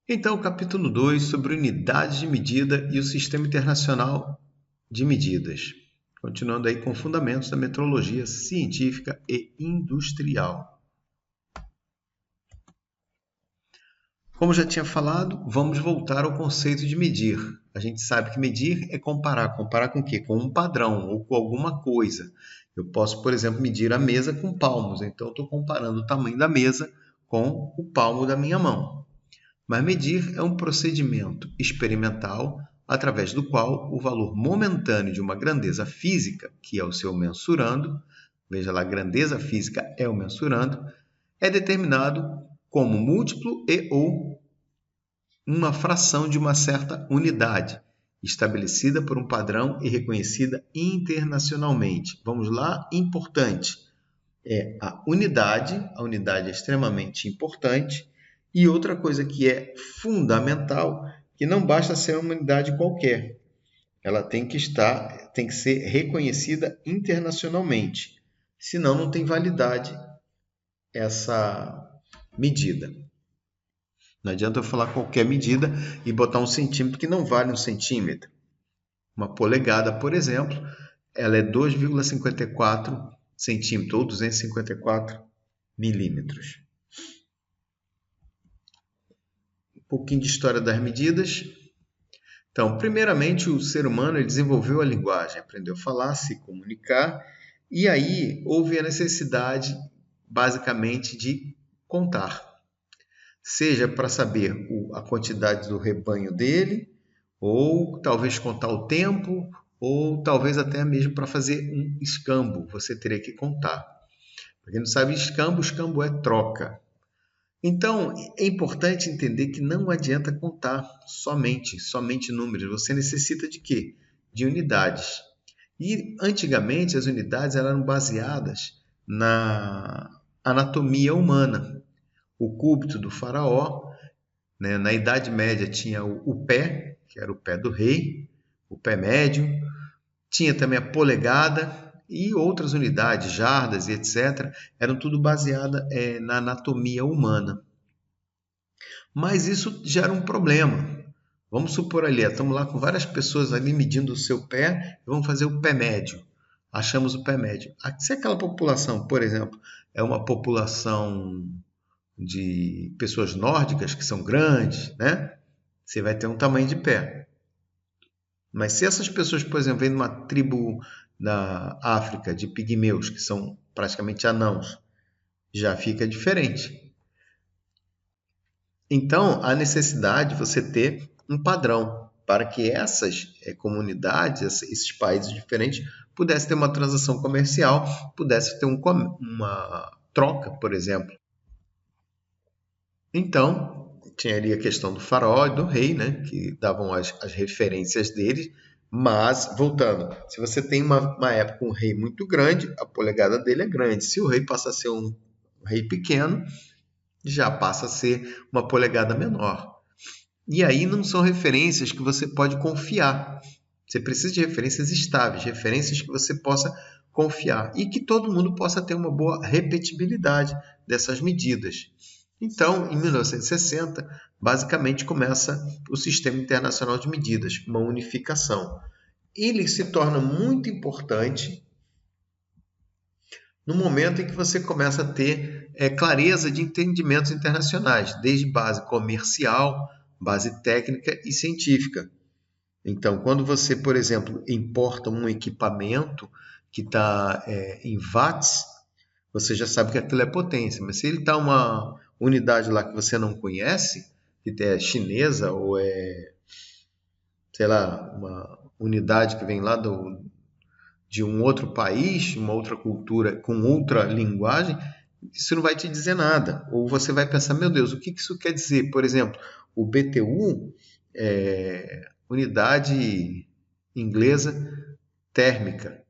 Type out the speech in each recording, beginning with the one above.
Então, capítulo 2 sobre unidades de medida e o Sistema Internacional de Medidas. Continuando aí com fundamentos da metrologia científica e industrial. Como já tinha falado, vamos voltar ao conceito de medir. A gente sabe que medir é comparar. Comparar com o quê? Com um padrão ou com alguma coisa. Eu posso, por exemplo, medir a mesa com palmos. Então, eu estou comparando o tamanho da mesa com o palmo da minha mão. Mas medir é um procedimento experimental através do qual o valor momentâneo de uma grandeza física, que é o seu mensurando, veja lá, grandeza física é o mensurando, é determinado como múltiplo e ou uma fração de uma certa unidade, estabelecida por um padrão e reconhecida internacionalmente. Vamos lá, importante. A unidade é extremamente importante, e outra coisa que é fundamental, que não basta ser uma unidade qualquer, ela tem que ser reconhecida internacionalmente, senão não tem validade essa medida. Não adianta eu falar qualquer medida e botar um centímetro que não vale um centímetro. Uma polegada, por exemplo, ela é 2,54 centímetros ou 254 milímetros. Um pouquinho de história das medidas. Então, primeiramente, o ser humano ele desenvolveu a linguagem, aprendeu a falar, se comunicar, e aí houve a necessidade, basicamente, de contar. Seja para saber a quantidade do rebanho dele, ou talvez contar o tempo, ou talvez até mesmo para fazer um escambo, você teria que contar. Para quem não sabe, escambo é troca. Então, é importante entender que não adianta contar somente números. Você necessita de quê? De unidades. E antigamente as unidades eram baseadas na anatomia humana. O cúbito do faraó, né? Na Idade Média tinha o pé, que era o pé do rei, o pé médio. Tinha também a polegada e outras unidades, jardas e etc. Eram tudo baseadas na anatomia humana. Mas isso gera um problema. Vamos supor ali, estamos lá com várias pessoas ali medindo o seu pé e vamos fazer o pé médio. Achamos o pé médio. Se aquela população, por exemplo, é uma população de pessoas nórdicas que são grandes, né? Você vai ter um tamanho de pé. Mas se essas pessoas, por exemplo, vêm de uma tribo da África de pigmeus, que são praticamente anãos, já fica diferente. Então, há necessidade de você ter um padrão para que essas comunidades, esses países diferentes, pudessem ter uma transação comercial, pudessem ter uma troca, por exemplo. Então, tinha ali a questão do faraó e do rei, né, que davam as referências deles, mas, voltando, se você tem uma época com um rei muito grande, a polegada dele é grande. Se o rei passa a ser um rei pequeno, já passa a ser uma polegada menor. E aí não são referências que você pode confiar. Você precisa de referências estáveis, referências que você possa confiar e que todo mundo possa ter uma boa repetibilidade dessas medidas. Então, em 1960, basicamente começa o Sistema Internacional de Medidas, uma unificação. Ele se torna muito importante no momento em que você começa a ter clareza de entendimentos internacionais, desde base comercial, base técnica e científica. Então, quando você, por exemplo, importa um equipamento que está em watts, você já sabe que aquilo é potência. Mas se ele está uma unidade lá que você não conhece, que é chinesa ou sei lá, uma unidade que vem lá de um outro país, uma outra cultura, com outra linguagem, isso não vai te dizer nada. Ou você vai pensar, meu Deus, o que isso quer dizer? Por exemplo, o BTU é unidade inglesa térmica.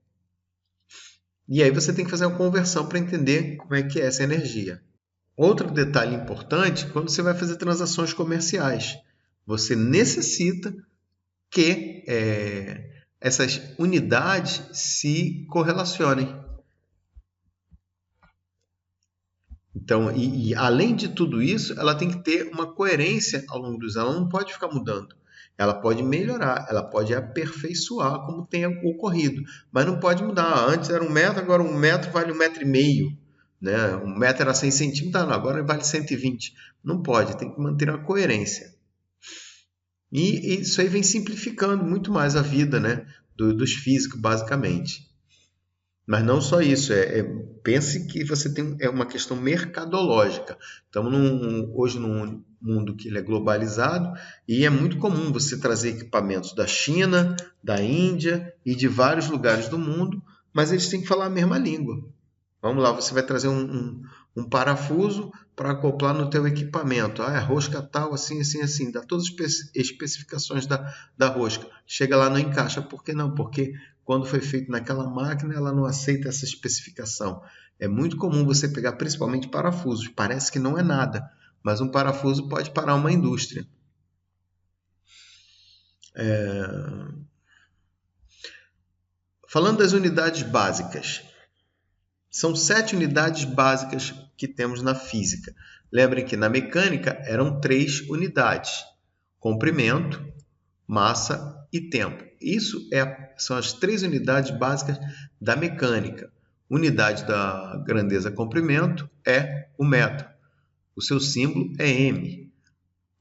E aí você tem que fazer uma conversão para entender como é que é essa energia. Outro detalhe importante, quando você vai fazer transações comerciais, você necessita que essas unidades se correlacionem. Então, além de tudo isso, ela tem que ter uma coerência ao longo dos anos. Ela não pode ficar mudando. Ela pode melhorar, ela pode aperfeiçoar como tem ocorrido, mas não pode mudar. Antes era 1 metro, agora 1 metro vale 1,5 m, né? 1 metro era 100 centímetros, agora vale 120. Não pode, tem que manter a coerência. E isso aí vem simplificando muito mais a vida, né, dos físicos, basicamente. Mas não só isso, pense que você tem uma questão mercadológica. Estamos hoje num mundo que ele é globalizado e é muito comum você trazer equipamentos da China, da Índia e de vários lugares do mundo, mas eles têm que falar a mesma língua. Vamos lá, você vai trazer um parafuso para acoplar no teu equipamento. Ah, é rosca tal, assim, assim, assim. Dá todas as especificações da rosca. Chega lá, não encaixa. Por que não? Porque quando foi feito naquela máquina, ela não aceita essa especificação. É muito comum você pegar principalmente parafusos. Parece que não é nada, mas um parafuso pode parar uma indústria. Falando das unidades básicas. São 7 unidades básicas que temos na física. Lembrem que na mecânica eram 3 unidades: comprimento, massa e tempo. Isso são as 3 unidades básicas da mecânica. Unidade da grandeza comprimento é o metro. O seu símbolo é M.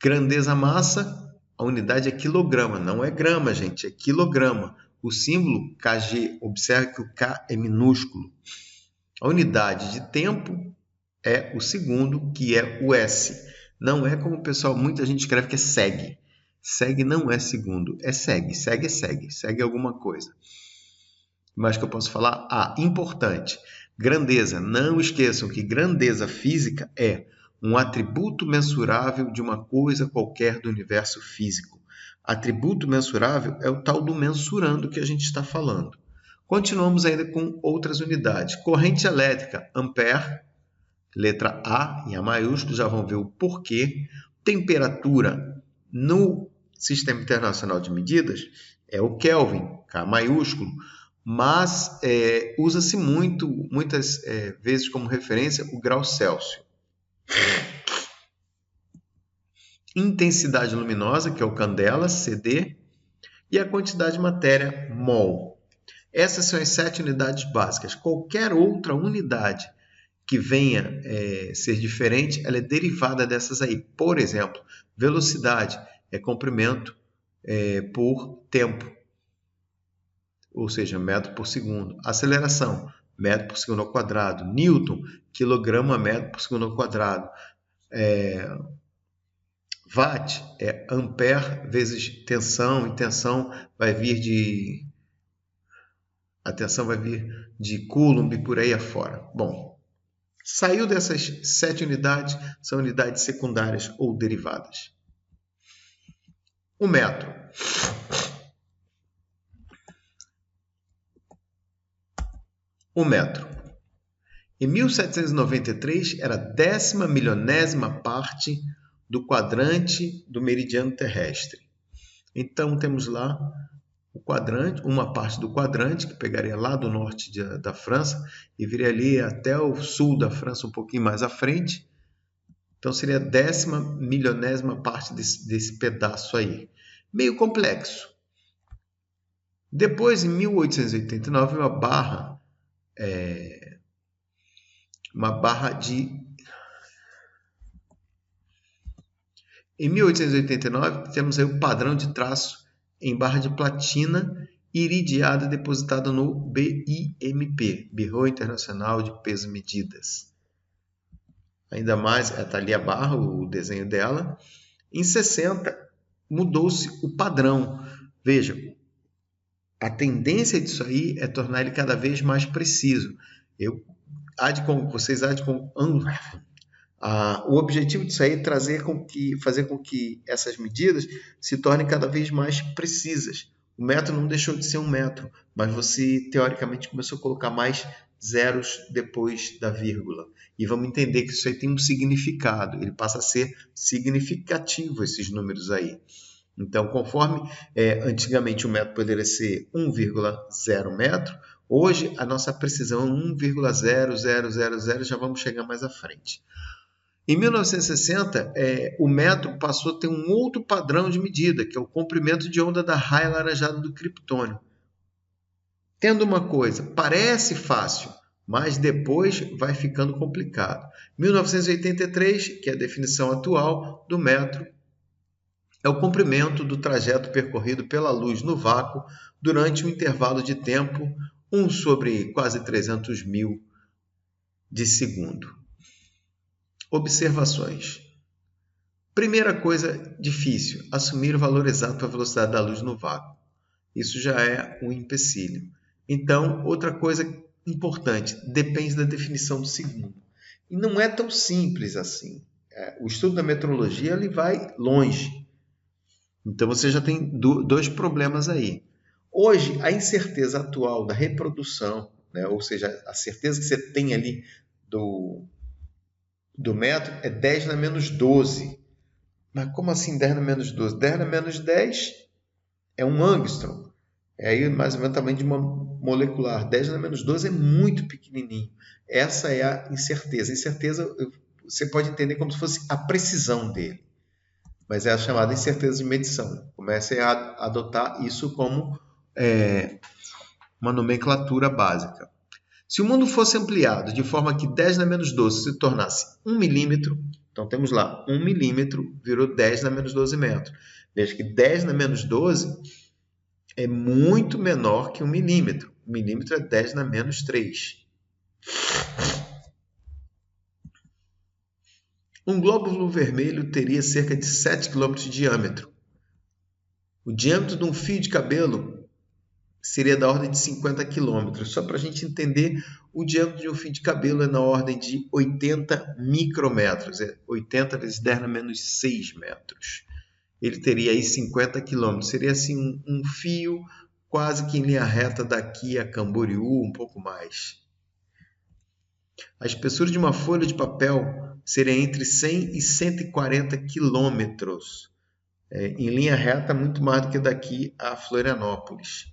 Grandeza massa, a unidade é quilograma. Não é grama, gente, é quilograma. O símbolo Kg, observe que o K é minúsculo. A unidade de tempo é o segundo, que é o S. Não é como o pessoal, muita gente escreve que é seg. Seg não é segundo, é seg. Seg é seg. Seg é alguma coisa. Mas que eu posso falar? Importante. Grandeza. Não esqueçam que grandeza física é um atributo mensurável de uma coisa qualquer do universo físico. Atributo mensurável é o tal do mensurando que a gente está falando. Continuamos ainda com outras unidades. Corrente elétrica, ampere, letra A em A maiúsculo, já vão ver o porquê. Temperatura no Sistema Internacional de Medidas é o Kelvin, K maiúsculo, mas usa-se muitas vezes como referência o grau Celsius. Intensidade luminosa, que é o candela, CD, e a quantidade de matéria, mol. Essas são as 7 unidades básicas. Qualquer outra unidade que venha ser diferente, ela é derivada dessas aí. Por exemplo, velocidade é comprimento por tempo, ou seja, metro por segundo. Aceleração, metro por segundo ao quadrado. Newton, quilograma metro por segundo ao quadrado. Watt é ampere vezes tensão, e tensão vai vir de... A tensão vai vir de Coulomb por aí afora. Bom, saiu dessas 7 unidades, são unidades secundárias ou derivadas. O metro. O metro. Em 1793, era a 10.000.000ª parte do quadrante do meridiano terrestre. Então, temos lá o quadrante, uma parte do quadrante, que pegaria lá do norte da França e viria ali até o sul da França, um pouquinho mais à frente. Então, seria a 10.000.000ª parte desse pedaço aí. Meio complexo. Depois, em 1889, uma barra de... Em 1889, temos aí o padrão de traço em barra de platina iridiada depositada no BIMP, Bureau Internacional de Peso e Medidas. Ainda mais, está ali a barra, o desenho dela. Em 60, mudou-se o padrão. Veja, a tendência disso aí é tornar ele cada vez mais preciso. O objetivo disso aí é fazer com que essas medidas se tornem cada vez mais precisas. O metro não deixou de ser 1 metro, mas você, teoricamente, começou a colocar mais zeros depois da vírgula. E vamos entender que isso aí tem um significado. Ele passa a ser significativo, esses números aí. Então, conforme antigamente o metro poderia ser 1,0 metro, Hoje, a nossa precisão é 1,0000, já vamos chegar mais à frente. Em 1960, o metro passou a ter um outro padrão de medida, que é o comprimento de onda da raia alaranjada do criptônio. Tendo uma coisa, parece fácil, mas depois vai ficando complicado. 1983, que é a definição atual do metro, é o comprimento do trajeto percorrido pela luz no vácuo durante um intervalo de tempo 1 sobre quase 300 mil de segundo. Observações. Primeira coisa difícil, assumir o valor exato para a velocidade da luz no vácuo. Isso já é um empecilho. Então, outra coisa importante, depende da definição do segundo. E não é tão simples assim. O estudo da metrologia ele vai longe. Então, você já tem dois problemas aí. Hoje, a incerteza atual da reprodução, né, ou seja, a certeza que você tem ali do metro é 10 na menos 12. Mas como assim 10 na menos 12? 10 na menos 10 é um angstrom. É aí mais ou menos o tamanho de uma molecular. 10 na menos 12 é muito pequenininho. Essa é a incerteza. A incerteza você pode entender como se fosse a precisão dele. Mas é a chamada incerteza de medição. Comece a adotar isso como uma nomenclatura básica. Se o mundo fosse ampliado de forma que 10 na menos 12 se tornasse 1 milímetro, então temos lá 1 milímetro virou 10 na menos 12 metros. Veja que 10 na menos 12 é muito menor que 1 milímetro. 1 milímetro é 10 na menos 3. Um glóbulo vermelho teria cerca de 7 km de diâmetro. O diâmetro de um fio de cabelo seria da ordem de 50 km. Só para a gente entender, o diâmetro de um fio de cabelo é na ordem de 80 micrômetros. É 80 vezes 10 na menos 6 metros. Ele teria aí 50 km. Seria assim um fio quase que em linha reta daqui a Camboriú, um pouco mais. A espessura de uma folha de papel seria entre 100 e 140 quilômetros. Em linha reta, muito mais do que daqui a Florianópolis.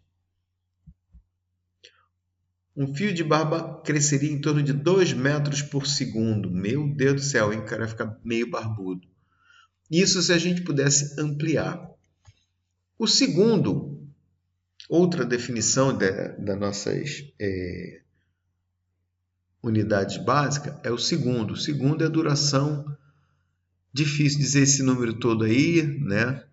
Um fio de barba cresceria em torno de 2 metros por segundo. Meu Deus do céu, hein? O cara fica meio barbudo. Isso se a gente pudesse ampliar. O segundo, outra definição das nossas unidades básicas, é o segundo. O segundo é a duração. Difícil dizer esse número todo aí, né?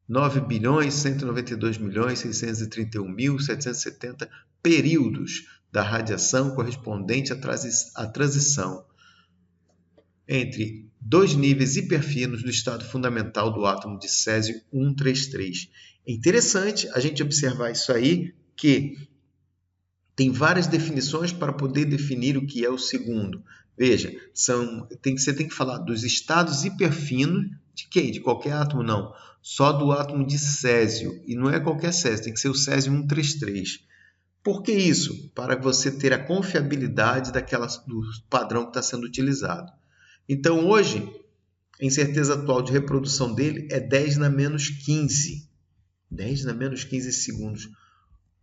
9.192.631.770 períodos da radiação correspondente à transição entre dois níveis hiperfinos do estado fundamental do átomo de césio 133. É interessante a gente observar isso aí, que tem várias definições para poder definir o que é o segundo. Veja, você tem que falar dos estados hiperfinos de quê? De qualquer átomo, não. Só do átomo de césio. E não é qualquer césio, tem que ser o césio 133. Por que isso? Para você ter a confiabilidade do padrão que está sendo utilizado. Então, hoje, a incerteza atual de reprodução dele é 10 na menos 15. 10 na menos 15 segundos.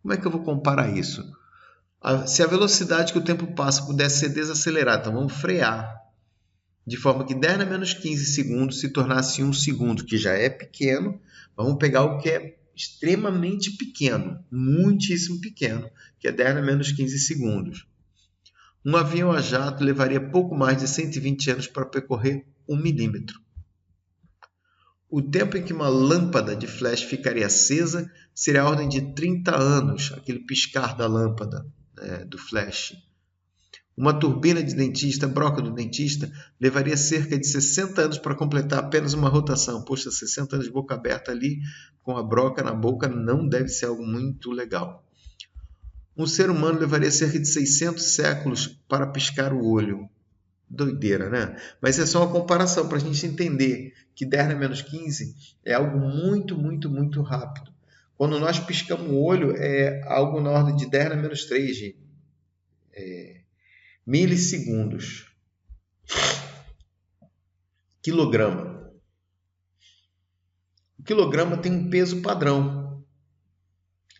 Como é que eu vou comparar isso? Se a velocidade que o tempo passa pudesse ser desacelerada, então vamos frear, de forma que 10 na menos 15 segundos se tornasse 1 segundo, que já é pequeno. Vamos pegar o que é extremamente pequeno, muitíssimo pequeno, que é 10 na menos 15 segundos. Um avião a jato levaria pouco mais de 120 anos para percorrer 1 milímetro. O tempo em que uma lâmpada de flash ficaria acesa seria a ordem de 30 anos, aquele piscar da lâmpada do flash. Uma turbina de dentista, broca do dentista, levaria cerca de 60 anos para completar apenas uma rotação. Poxa, 60 anos de boca aberta ali, com a broca na boca, não deve ser algo muito legal. Um ser humano levaria cerca de 600 séculos para piscar o olho. Doideira, né? Mas é só uma comparação para a gente entender que 10 na menos 15 é algo muito, muito, muito rápido. Quando nós piscamos o olho, é algo na ordem de 10 na menos 3 milissegundos. Quilograma. O quilograma tem um peso padrão.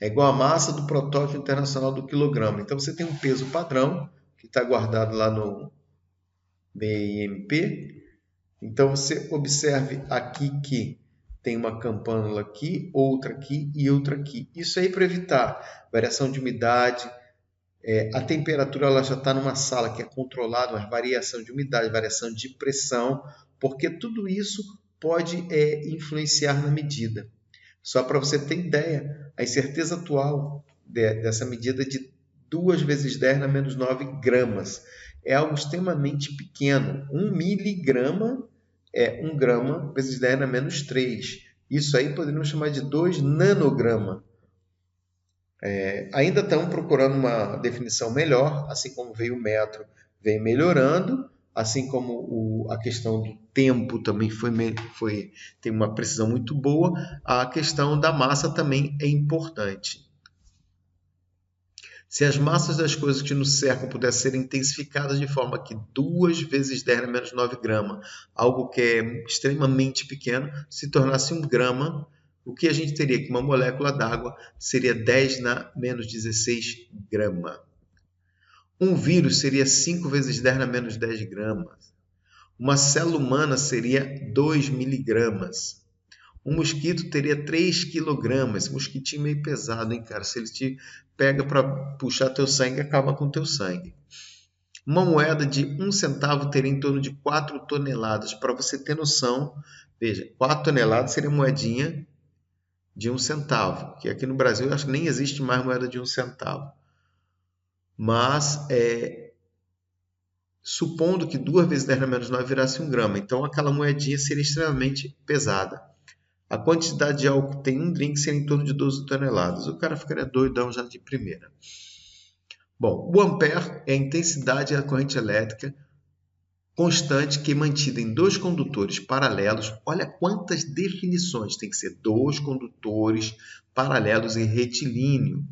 é igual à massa do protótipo internacional do quilograma. Então você tem um peso padrão que está guardado lá no BIMP. Então você observe aqui que tem uma campânula aqui, outra aqui e outra aqui. Isso aí para evitar variação de umidade. A temperatura ela já está numa sala que é controlada, mas variação de umidade, variação de pressão, porque tudo isso pode influenciar na medida. Só para você ter ideia, a incerteza atual dessa medida é de 2 vezes 10 na menos 9 gramas. É algo extremamente pequeno. 1 miligrama é 1 grama vezes 10 na menos 3. Isso aí poderíamos chamar de 2 nanograma. Ainda estamos procurando uma definição melhor, assim como veio o metro, vem melhorando, assim como a questão do tempo também tem uma precisão muito boa, a questão da massa também é importante. Se as massas das coisas que nos cercam pudessem ser intensificadas de forma que 2 vezes 10 na menos 9 grama, algo que é extremamente pequeno, se tornasse 1 grama, o que a gente teria que uma molécula d'água seria 10 na menos 16 grama. Um vírus seria 5 vezes 10 na menos 10 gramas. Uma célula humana seria 2 miligramas. Um mosquito teria 3 quilogramas. Mosquitinho meio pesado, hein, cara? Se ele te pega para puxar teu sangue, acaba com teu sangue. Uma moeda de 1 centavo teria em torno de 4 toneladas. Para você ter noção, veja, 4 toneladas seria moedinha de 1 centavo. Que aqui no Brasil, eu acho que nem existe mais moeda de 1 centavo. Mas, supondo que 2 vezes 10 na menos 9 virasse 1 grama. Então, aquela moedinha seria extremamente pesada. A quantidade de álcool que tem um drink seria em torno de 12 toneladas. O cara ficaria doidão já de primeira. Bom, o ampere é a intensidade da corrente elétrica constante que é mantida em 2 condutores paralelos. Olha quantas definições. Tem que ser 2 condutores paralelos e retilíneo.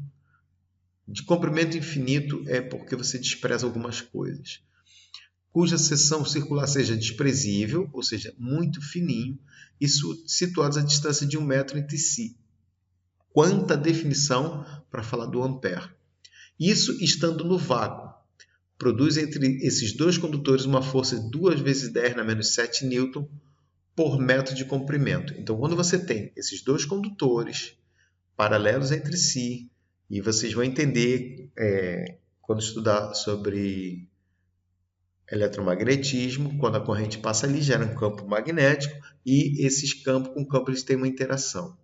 De comprimento infinito é porque você despreza algumas coisas. Cuja seção circular seja desprezível, ou seja, muito fininho, e situados à distância de 1 metro entre si. Quanta definição para falar do ampere. Isso estando no vácuo. Produz entre esses 2 condutores uma força de 2 vezes 10 na menos 7 newton por metro de comprimento. Então, quando você tem esses 2 condutores paralelos entre si, e vocês vão entender quando estudar sobre eletromagnetismo, quando a corrente passa ali, gera um campo magnético e esses campos com campo eles têm uma interação.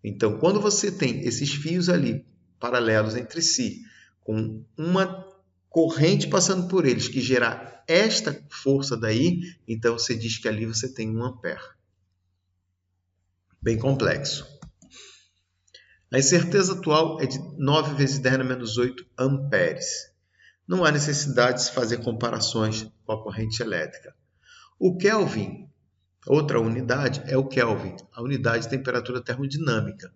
Então, quando você tem esses fios ali paralelos entre si, com uma corrente passando por eles que gera esta força daí, então você diz que ali você tem 1 ampere. Bem complexo. A incerteza atual é de 9 vezes 10 na menos 8 amperes. Não há necessidade de se fazer comparações com a corrente elétrica. O Kelvin, outra unidade, é o Kelvin, a unidade de temperatura termodinâmica,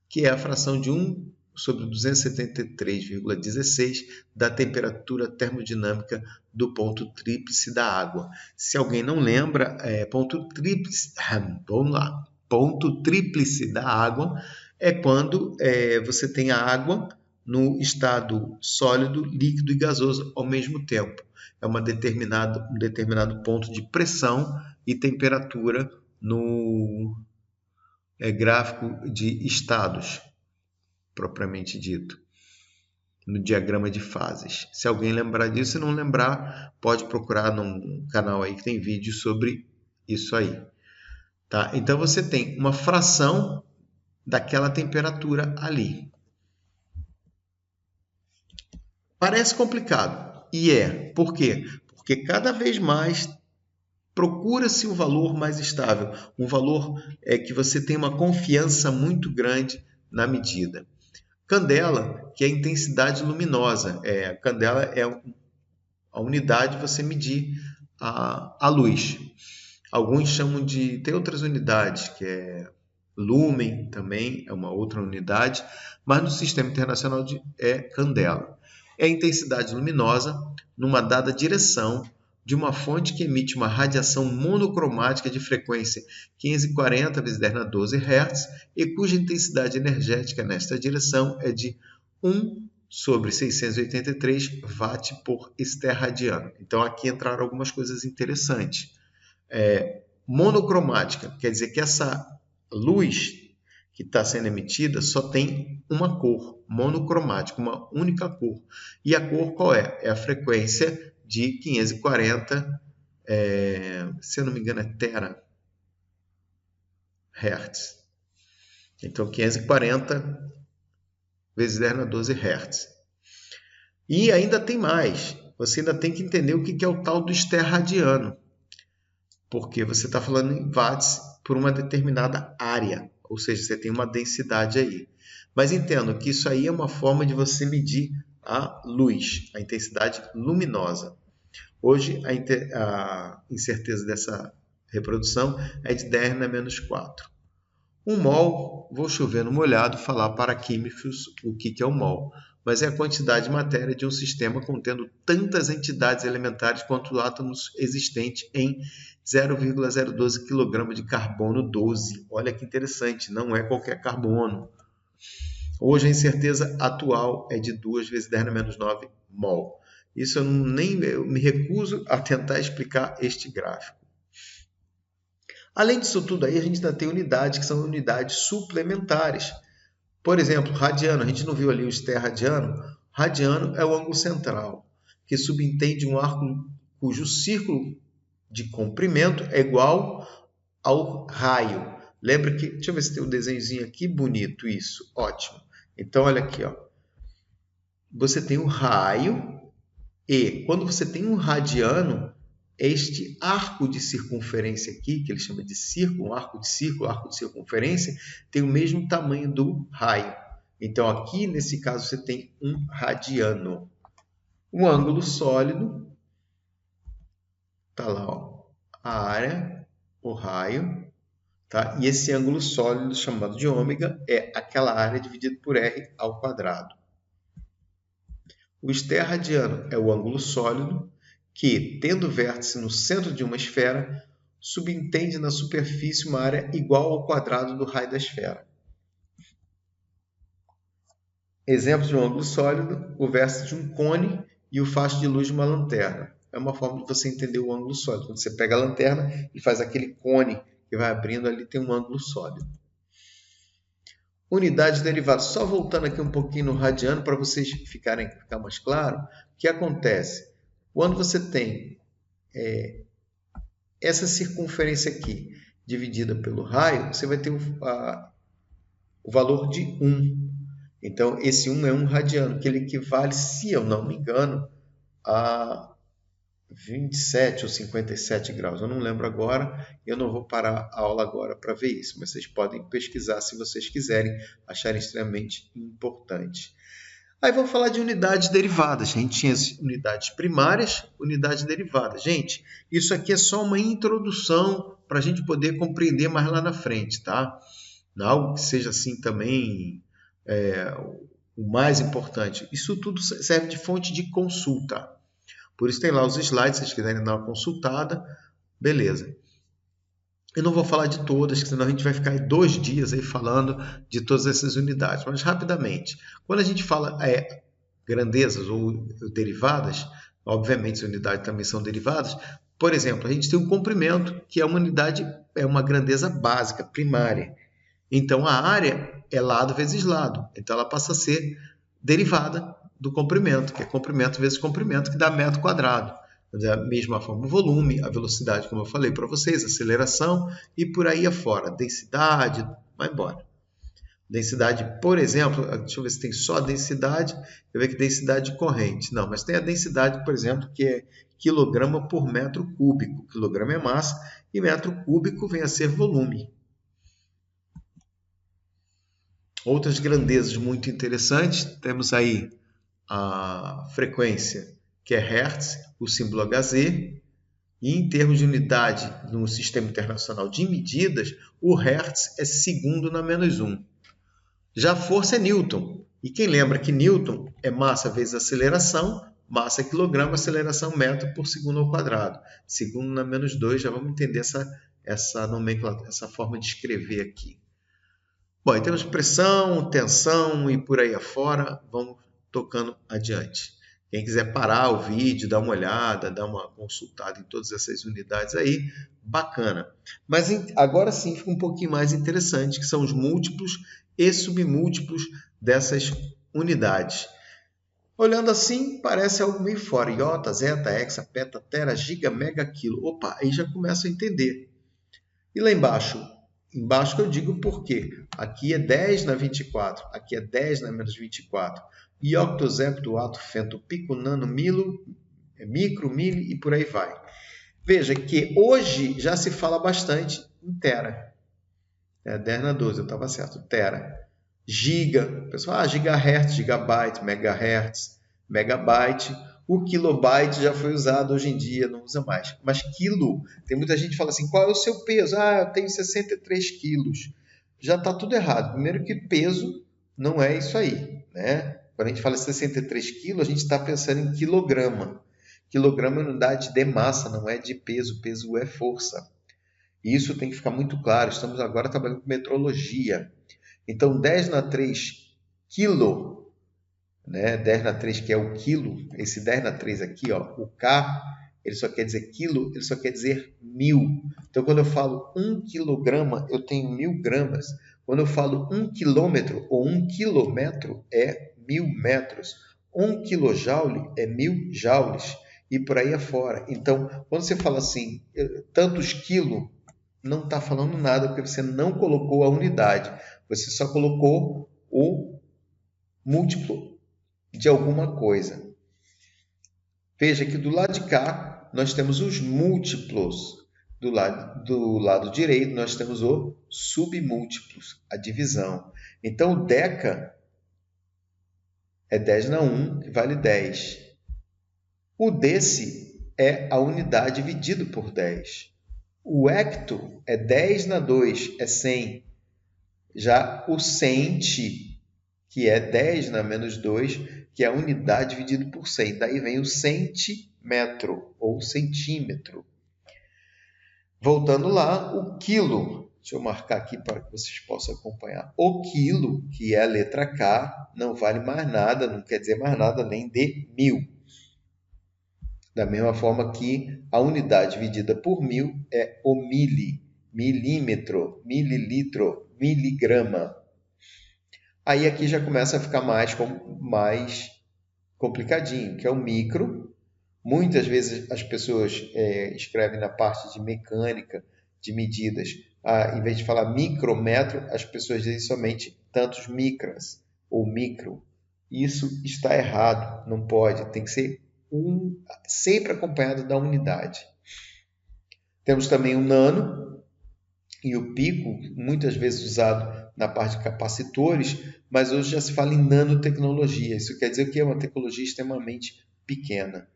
que é a fração de 1 sobre 273,16 da temperatura termodinâmica do ponto tríplice da água. Se alguém não lembra, ponto tríplice, vamos lá, ponto tríplice da água é quando você tem a água no estado sólido, líquido e gasoso ao mesmo tempo. É um determinado ponto de pressão e temperatura no gráfico de estados, propriamente dito, no diagrama de fases. Se alguém lembrar disso, se não lembrar, pode procurar num canal aí que tem vídeo sobre isso aí. Tá? Então, você tem uma fração daquela temperatura ali. Parece complicado, e é. Por quê? Porque cada vez mais procura-se um valor mais estável, um valor que você tem uma confiança muito grande na medida. Candela, que é a intensidade luminosa. Candela é a unidade de você medir a luz. Alguns chamam de... Tem outras unidades, que é lumen também, é uma outra unidade, mas no sistema internacional é candela. É a intensidade luminosa numa dada direção de uma fonte que emite uma radiação monocromática de frequência 540 × 10⁻12 Hz e cuja intensidade energética nesta direção é de 1/683 watt por esterradiano. Então, aqui entraram algumas coisas interessantes. Monocromática, quer dizer que essa luz que está sendo emitida só tem uma cor, monocromática, uma única cor. E a cor qual é? É a frequência de 540, se eu não me engano é terahertz. Então, 540 × 10⁻12 Hz. E ainda tem mais. Você ainda tem que entender o que é o tal do esterradiano. Porque você está falando em watts por uma determinada área. Ou seja, você tem uma densidade aí. Mas entendo que isso aí é uma forma de você medir a luz, a intensidade luminosa. Hoje, a incerteza dessa reprodução é de 10⁻⁴. Um mol, vou chover no molhado falar para químicos o que é um mol, mas é a quantidade de matéria de um sistema contendo tantas entidades elementares quanto átomos existentes em 0,012 kg de carbono 12. Olha que interessante, não é qualquer carbono. Hoje a incerteza atual é de 2 × 10⁻⁹ mol. Isso eu me recuso a tentar explicar este gráfico. Além disso tudo aí, a gente ainda tem unidades que são unidades suplementares. Por exemplo, radiano, a gente não viu ali o esterradiano? Radiano é o ângulo central, que subentende um arco cujo círculo de comprimento é igual ao raio. Lembra que, deixa eu ver se tem um desenhozinho aqui, bonito isso, ótimo. Então, olha aqui, ó. Você tem o raio e quando você tem um radiano, este arco de circunferência aqui, que ele chama de círculo, um arco de circunferência, tem o mesmo tamanho do raio. Então, aqui, nesse caso, você tem um radiano. Um ângulo sólido, está lá, ó, a área, o raio, tá? E esse ângulo sólido, chamado de ômega, é aquela área dividida por r ao quadrado. O esterradiano é o ângulo sólido, que, tendo vértice no centro de uma esfera, subentende na superfície uma área igual ao quadrado do raio da esfera. Exemplo de um ângulo sólido, o vértice de um cone e o facho de luz de uma lanterna. É uma forma de você entender o ângulo sólido. Quando você pega a lanterna e faz aquele cone que vai abrindo, ali tem um ângulo sólido. Unidades derivadas. Só voltando aqui um pouquinho no radiano, para vocês ficar mais claro, o que acontece? Quando você tem essa circunferência aqui dividida pelo raio, você vai ter o valor de 1. Então, esse 1 é 1 radiano, que ele equivale, se eu não me engano, a 27 ou 57 graus. Eu não lembro agora, eu não vou parar a aula agora para ver isso, mas vocês podem pesquisar se vocês quiserem, acharem extremamente importante. Aí vamos falar de unidades derivadas. A gente tinha as unidades primárias, unidades derivadas. Gente, isso aqui é só uma introdução para a gente poder compreender mais lá na frente, tá? Não algo que seja assim também o mais importante. Isso tudo serve de fonte de consulta. Por isso tem lá os slides, se vocês quiserem dar uma consultada, beleza. Eu não vou falar de todas, senão a gente vai ficar 2 dias aí falando de todas essas unidades. Mas rapidamente, quando a gente fala grandezas ou derivadas, obviamente as unidades também são derivadas. Por exemplo, a gente tem um comprimento, que é uma unidade, é uma grandeza básica, primária. Então a área é lado vezes lado. Então ela passa a ser derivada do comprimento, que é comprimento vezes comprimento, que dá metro quadrado. Da mesma forma, o volume, a velocidade, como eu falei para vocês, aceleração e por aí afora. Densidade, vai embora. Densidade, por exemplo, deixa eu ver se tem só a densidade, eu vejo que densidade de corrente. Não, mas tem a densidade, por exemplo, que é quilograma por metro cúbico. Quilograma é massa e metro cúbico vem a ser volume. Outras grandezas muito interessantes, temos aí a frequência, que é Hertz, o símbolo Hz, e em termos de unidade no Sistema Internacional de Medidas, o Hertz é segundo na menos 1. Já a força é Newton, e quem lembra que Newton é massa vezes aceleração, massa é quilograma, aceleração metro por segundo ao quadrado. Segundo na menos 2, já vamos entender essa nomenclatura, essa forma de escrever aqui. Bom, temos pressão, tensão e por aí afora. Vamos tocando adiante. Quem quiser parar o vídeo, dar uma olhada, dar uma consultada em todas essas unidades aí, bacana. Mas agora sim fica um pouquinho mais interessante, que são os múltiplos e submúltiplos dessas unidades. Olhando assim, parece algo meio fora. Iota, zeta, hexa, peta, tera, giga, mega, quilo. Opa, aí já começa a entender. E lá embaixo? Embaixo que eu digo por quê. Aqui é 10 na 24, aqui é 10 na menos 24. E octo, zepto, ato, fento, pico, nano, milo, micro, mili e por aí vai. Veja que hoje já se fala bastante em tera. 10 na 12, eu estava certo, tera. Giga, pessoal, gigahertz, gigabyte, megabyte. O kilobyte já foi usado hoje em dia, não usa mais. Mas quilo, tem muita gente que fala assim, qual é o seu peso? Eu tenho 63 quilos. Já está tudo errado. Primeiro que peso não é isso aí, né? Quando a gente fala 63 quilos, a gente está pensando em quilograma. Quilograma é unidade de massa, não é de peso. Peso é força. E isso tem que ficar muito claro. Estamos agora trabalhando com metrologia. Então, 10 na 3 quilo, né? 10 na 3 que é o quilo, esse 10 na 3 aqui, ó, o K, ele só quer dizer quilo, ele só quer dizer 1000. Então, quando eu falo 1 quilograma, eu tenho 1000 gramas. Quando eu falo 1 quilômetro ou 1 quilômetro, é 1000 metros. 1 quilojoule é 1000 joules. E por aí afora. Então, quando você fala assim, tantos quilos, não está falando nada, porque você não colocou a unidade. Você só colocou o múltiplo de alguma coisa. Veja que do lado de cá, nós temos os múltiplos. Do lado direito, nós temos os submúltiplos, a divisão. Então, o deca é 10 na 1, que vale 10. O desse é a unidade dividido por 10. O hecto é 10 na 2, é 100. Já o centi, que é 10 na menos 2, que é a unidade dividido por 100. Daí vem o centímetro ou centímetro. Voltando lá, o quilo. Deixa eu marcar aqui para que vocês possam acompanhar. O quilo, que é a letra K, não vale mais nada, não quer dizer mais nada além de 1000. Da mesma forma que a unidade dividida por 1000 é o mili, milímetro, mililitro, miligrama. Aí aqui já começa a ficar mais complicadinho, que é o micro. Muitas vezes as pessoas escrevem na parte de mecânica, de medidas, em vez de falar micrometro, as pessoas dizem somente tantos micras ou micro. Isso está errado, não pode, tem que ser sempre acompanhado da unidade. Temos também o nano e o pico, muitas vezes usado na parte de capacitores, mas hoje já se fala em nanotecnologia. Isso quer dizer que é uma tecnologia extremamente pequena.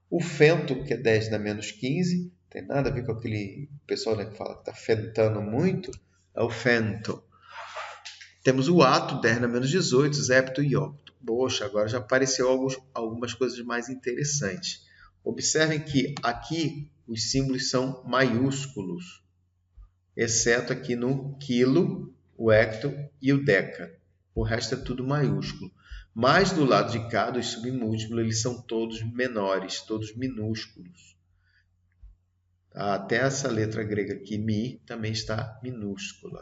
O fento, que é 10 na menos 15, tem nada a ver com aquele pessoal, né, que fala que está fentando muito, é o fento. Temos o ato, 10 na menos 18, zepto e octo. Poxa, agora já apareceu algumas coisas mais interessantes. Observem que aqui os símbolos são maiúsculos, exceto aqui no quilo, o hecto e o deca. O resto é tudo maiúsculo. Mas do lado de cá, dos submúltiplos, eles são todos menores, todos minúsculos. Até essa letra grega aqui, mi, também está minúscula.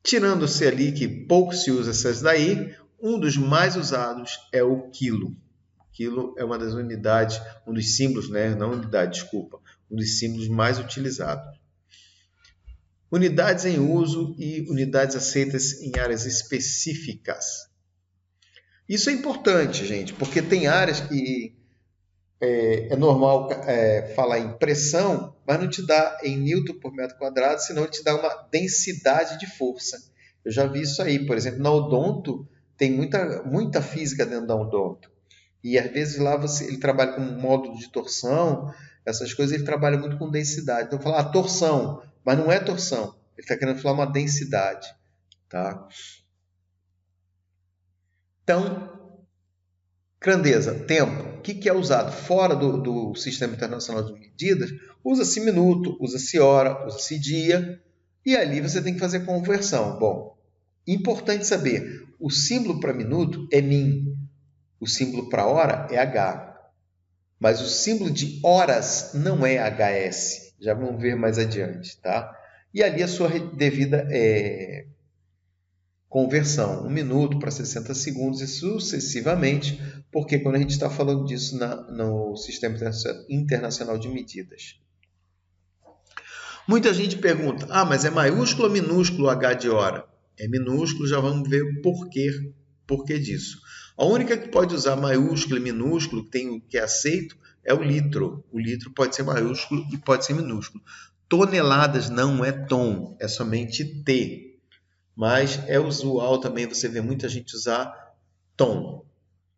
Tirando-se ali que pouco se usa essas daí, um dos mais usados é o quilo. O quilo é uma das unidades, um dos símbolos, né? Não unidade, desculpa, um dos símbolos mais utilizados. Unidades em uso e unidades aceitas em áreas específicas. Isso é importante, gente, porque tem áreas que é normal falar em pressão, mas não te dá em newton por metro quadrado, senão te dá uma densidade de força. Eu já vi isso aí, por exemplo, na odonto, tem muita física dentro da odonto. E às vezes lá ele trabalha com módulo de torção, essas coisas, ele trabalha muito com densidade. Então, falar torção, mas não é torção. Ele está querendo falar uma densidade. Tá? Então, Grandeza, tempo. O que é usado fora do Sistema Internacional de Medidas? Usa-se minuto, usa-se hora, usa-se dia, e ali você tem que fazer conversão. Bom, importante saber, o símbolo para minuto é min, o símbolo para hora é h, mas o símbolo de horas não é hs. Já vamos ver mais adiante, tá? E ali a sua devida conversão, 1 minuto para 60 segundos e sucessivamente, porque quando a gente está falando disso no Sistema Internacional de Medidas. Muita gente pergunta, mas é maiúsculo ou minúsculo o H de hora? É minúsculo, já vamos ver o porquê disso. A única que pode usar maiúsculo e minúsculo, que é aceito, é o litro. O litro pode ser maiúsculo e pode ser minúsculo. Toneladas não é tom, é somente T. Mas é usual também você ver muita gente usar ton,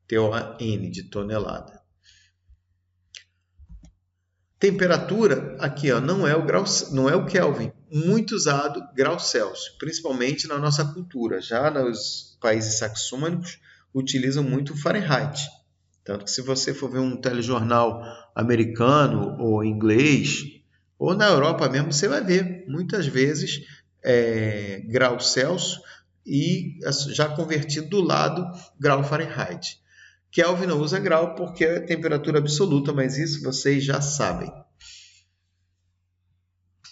T-O-N, de tonelada. Temperatura, aqui não é o Kelvin, muito usado grau Celsius, principalmente na nossa cultura. Já nos países saxônicos, utilizam muito o Fahrenheit. Tanto que se você for ver um telejornal americano ou inglês, ou na Europa mesmo, você vai ver muitas vezes grau Celsius e já convertido do lado grau Fahrenheit. Kelvin não usa grau porque é temperatura absoluta, mas isso vocês já sabem.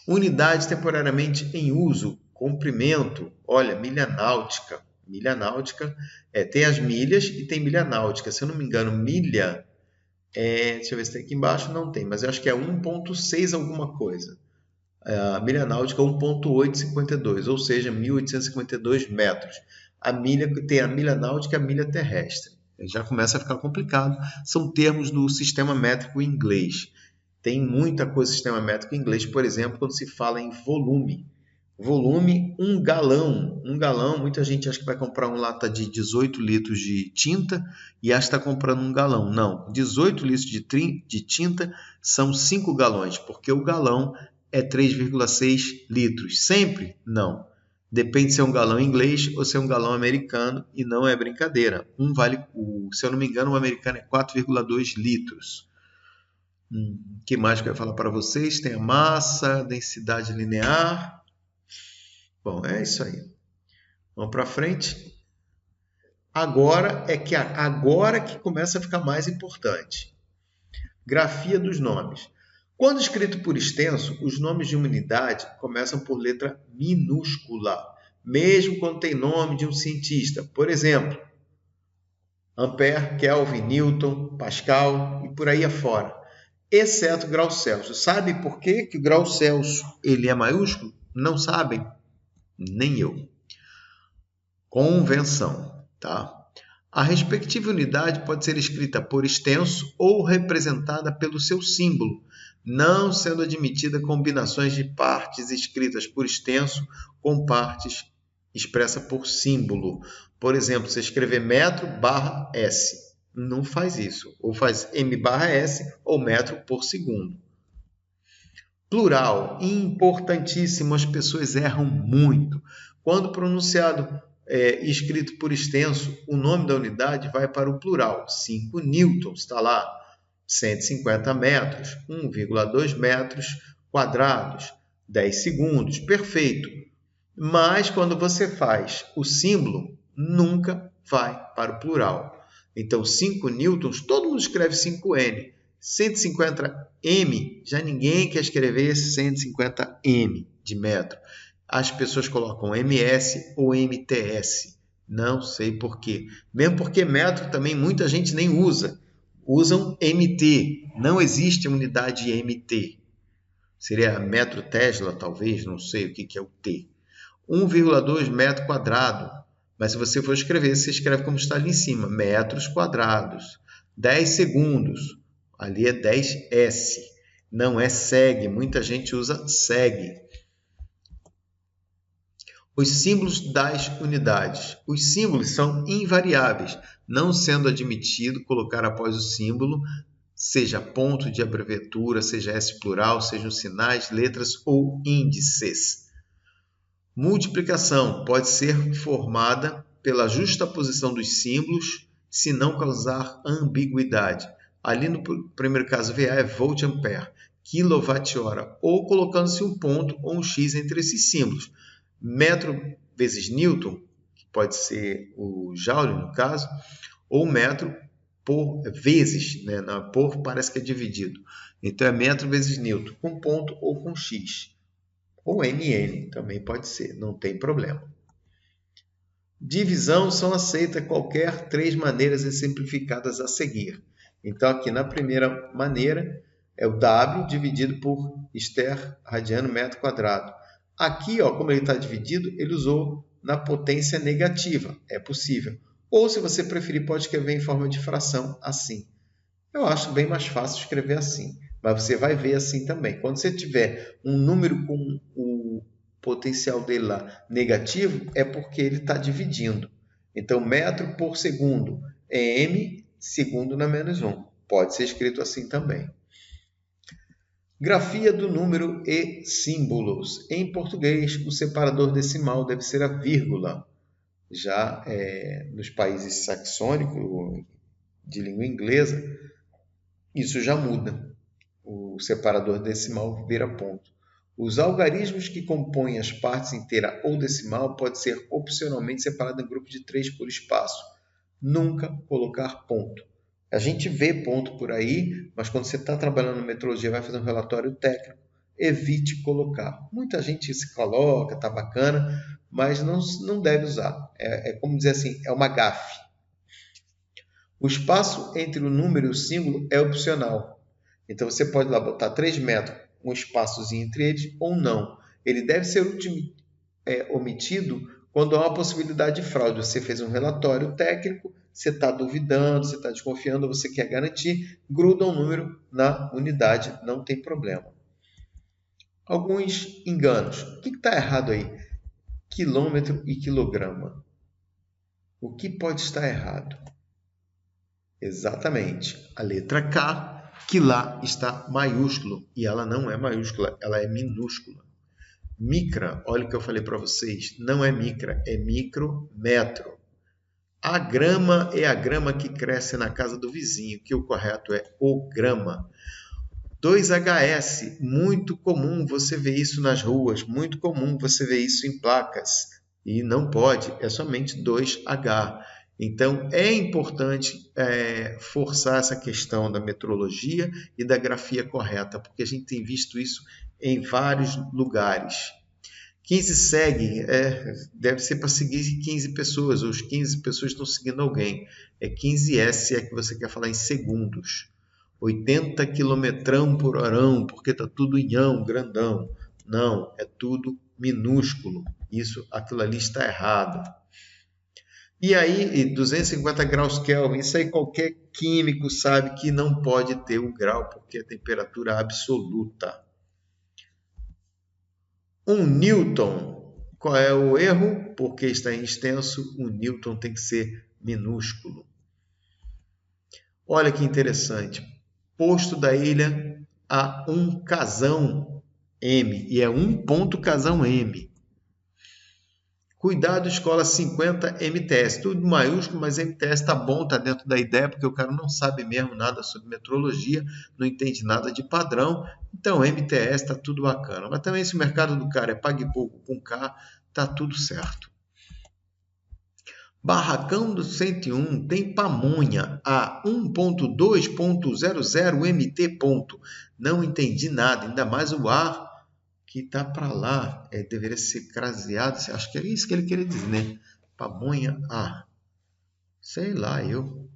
Unidade temporariamente em uso, comprimento, olha, milha náutica. Milha náutica, tem as milhas e tem milha náutica. Se eu não me engano, milha, deixa eu ver se tem aqui embaixo, não tem, mas eu acho que é 1,6 alguma coisa. A milha náutica 1,852, ou seja, 1.852 metros. Tem a milha náutica e a milha terrestre. Já começa a ficar complicado. São termos do sistema métrico inglês. Tem muita coisa do sistema métrico inglês, por exemplo, quando se fala em volume. Volume, 1 galão. 1 galão, muita gente acha que vai comprar uma lata de 18 litros de tinta e acha que está comprando 1 galão. Não, 18 litros de tinta são 5 galões, porque o galão é 3,6 litros. Sempre? Não. Depende se é um galão inglês ou se é um galão americano, e não é brincadeira. Se eu não me engano, o americano é 4,2 litros. O que mais que eu ia falar para vocês? Tem a massa, densidade linear. Bom, é isso aí. Vamos para frente. Agora que começa a ficar mais importante. Grafia dos nomes. Quando escrito por extenso, os nomes de uma unidade começam por letra minúscula, mesmo quando tem nome de um cientista. Por exemplo, Ampere, Kelvin, Newton, Pascal e por aí afora. Exceto grau Celsius. Sabe por que o grau Celsius ele é maiúsculo? Não sabem? Nem eu. Convenção, tá? A respectiva unidade pode ser escrita por extenso ou representada pelo seu símbolo, não sendo admitida combinações de partes escritas por extenso com partes expressas por símbolo. Por exemplo, você escrever metro barra S. Não faz isso. Ou faz M barra S ou metro por segundo. Plural, importantíssimo, as pessoas erram muito. Quando pronunciado escrito por extenso, o nome da unidade vai para o plural. 5 newtons, está lá. 150 metros, 1,2 metros quadrados, 10 segundos, perfeito. Mas quando você faz o símbolo, nunca vai para o plural. Então, 5 newtons, todo mundo escreve 5N. 150 M, já ninguém quer escrever 150 M de metro. As pessoas colocam MS ou MTS. Não sei por quê. Mesmo porque metro também muita gente nem usa. Usam MT. Não existe a unidade MT. Seria metro Tesla, talvez, não sei o que é o T. 1,2 metro quadrado. Mas se você for escrever, você escreve como está ali em cima. Metros quadrados. 10 segundos. Ali é 10S. Não é seg. Muita gente usa seg. Os símbolos das unidades. Os símbolos são invariáveis, não sendo admitido colocar após o símbolo, seja ponto de abreviatura, seja S plural, sejam sinais, letras ou índices. Multiplicação pode ser formada pela justaposição dos símbolos se não causar ambiguidade. Ali no primeiro caso, VA é volt ampere, quilowatt-hora, ou colocando-se um ponto ou um X entre esses símbolos. Metro vezes Newton, que pode ser o Joule no caso, ou metro por vezes, né? Por parece que é dividido. Então é metro vezes Newton, com ponto ou com X. Ou MN também pode ser, não tem problema. Divisão são aceitas qualquer 3 maneiras exemplificadas a seguir. Então aqui na primeira maneira é o W dividido por Ster radiano metro quadrado. Aqui, ó, como ele está dividido, ele usou na potência negativa, é possível. Ou se você preferir, pode escrever em forma de fração assim. Eu acho bem mais fácil escrever assim, mas você vai ver assim também. Quando você tiver um número com o potencial dele lá negativo, é porque ele está dividindo. Então, metro por segundo é m segundo na menos 1. Pode ser escrito assim também. Grafia do número e símbolos. Em português, o separador decimal deve ser a vírgula. Já nos países saxônicos, de língua inglesa, isso já muda. O separador decimal vira ponto. Os algarismos que compõem as partes inteira ou decimal pode ser opcionalmente separado em grupo de 3 por espaço. Nunca colocar ponto. A gente vê ponto por aí, mas quando você está trabalhando em metrologia, vai fazer um relatório técnico, evite colocar. Muita gente se coloca, está bacana, mas não deve usar. É como dizer assim, é uma gafe. O espaço entre o número e o símbolo é opcional. Então, você pode lá botar 3 metros, um espaçozinho entre eles, ou não. Ele deve ser omitido quando há uma possibilidade de fraude. Você fez um relatório técnico, você está duvidando, você está desconfiando, você quer garantir, gruda um número na unidade, não tem problema. Alguns enganos. O que está errado aí? Quilômetro e quilograma. O que pode estar errado? Exatamente. A letra K, que lá está maiúsculo. E ela não é maiúscula, ela é minúscula. Micra, olha o que eu falei para vocês, não é micra, é micrometro. A grama é a grama que cresce na casa do vizinho, que o correto é o grama. 2HS, muito comum você ver isso nas ruas, muito comum você ver isso em placas. E não pode, é somente 2H. Então, é importante forçar essa questão da metrologia e da grafia correta, porque a gente tem visto isso em vários lugares. 15 segue, deve ser para seguir 15 pessoas, ou os 15 pessoas estão seguindo alguém. É 15S, é que você quer falar em segundos. 80 quilometrão por horão, porque está tudo nhão, grandão. Não, é tudo minúsculo. Aquilo ali está errado. E aí, 250 graus Kelvin, isso aí qualquer químico sabe que não pode ter o grau, porque é temperatura absoluta. 1 Newton, qual é o erro? Porque está em extenso, o Newton tem que ser minúsculo. Olha que interessante. Posto da ilha a 1 casão M, e é 1 ponto casão M. Cuidado, escola 50 MTS, tudo maiúsculo, mas MTS está bom, está dentro da ideia, porque o cara não sabe mesmo nada sobre metrologia, não entende nada de padrão, então MTS está tudo bacana. Mas também se o mercado do cara é pague pouco com K, está tudo certo. Barracão do 101 tem pamonha a 1.2.00 MT. Não entendi nada, ainda mais o ar que está para lá, deveria ser craseado, acho que é isso que ele queria dizer, né? Pamonha, sei lá eu.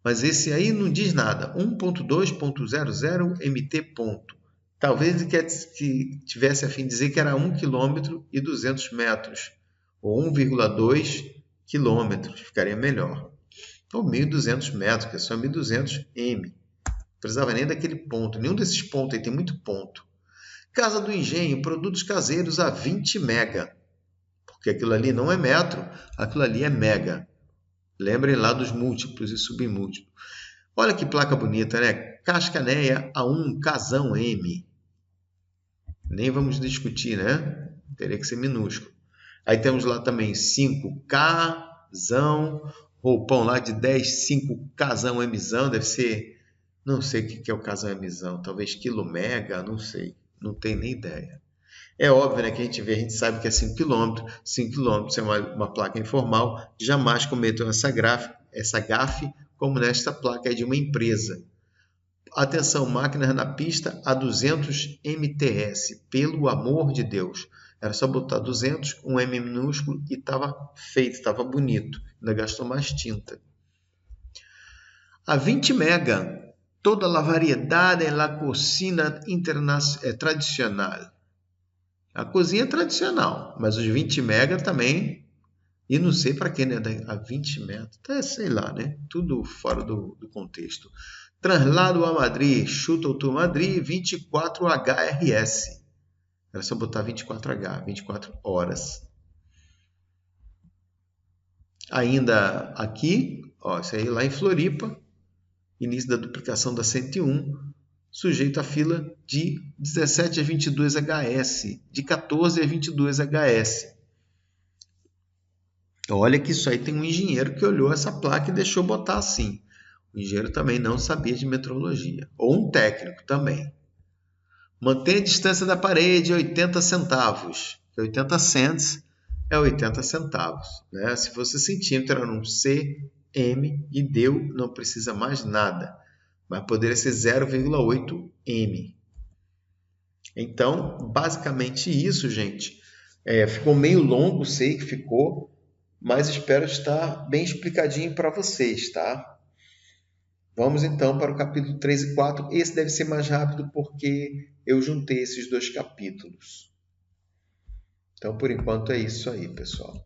Mas esse aí não diz nada, 1.2.00 MT. Talvez ele tivesse a fim de dizer que era 1 km e 200 metros, ou 1,2 km, ficaria melhor. Ou 1.200 metros, que é só 1.200 M. Não precisava nem daquele ponto, nenhum desses pontos aí tem muito ponto. Casa do Engenho, produtos caseiros a 20 mega. Porque aquilo ali não é metro, aquilo ali é mega. Lembrem lá dos múltiplos e submúltiplos. Olha que placa bonita, né? Cascaneia a 1 casão M. Nem vamos discutir, né? Teria que ser minúsculo. Aí temos lá também 5 casão roupão lá de 10, 5 casão Mzão, deve ser, não sei o que é o casão Mzão, talvez quilomega, não sei, não tenho nem ideia. É óbvio, né, que a gente sabe que é 5 km, 5 km é uma placa informal, jamais cometam essa gafe como nesta placa de uma empresa. Atenção, máquinas na pista a 200 mts, pelo amor de Deus. Era só botar 200, um M minúsculo e estava feito, estava bonito. Ainda gastou mais tinta. A 20 mega, toda a variedade é la cocina tradicional. A cozinha é tradicional, mas os 20 mega também, e não sei para que, né? A 20 metros, até sei lá, né? Tudo fora do contexto. Translado a Madrid, Shuttle Madrid, 24HRS. Era só botar 24H, 24 horas. Ainda aqui, ó, isso aí lá em Floripa, início da duplicação da 101, sujeito à fila de 17 a 22 HS, de 14 a 22 HS. Olha que isso aí tem um engenheiro que olhou essa placa e deixou botar assim. O engenheiro também não sabia de metrologia. Ou um técnico também. Mantenha a distância da parede 80 centavos. 80 cents é 80 centavos. Né? Se fosse centímetro, era um cm e deu, não precisa mais nada. Mas poderia ser 0,8 m. Então, basicamente isso, gente. Ficou meio longo, sei que ficou, mas espero estar bem explicadinho para vocês, tá? Vamos então para o capítulo 3 e 4. Esse deve ser mais rápido porque eu juntei esses dois capítulos. Então, por enquanto, é isso aí, pessoal.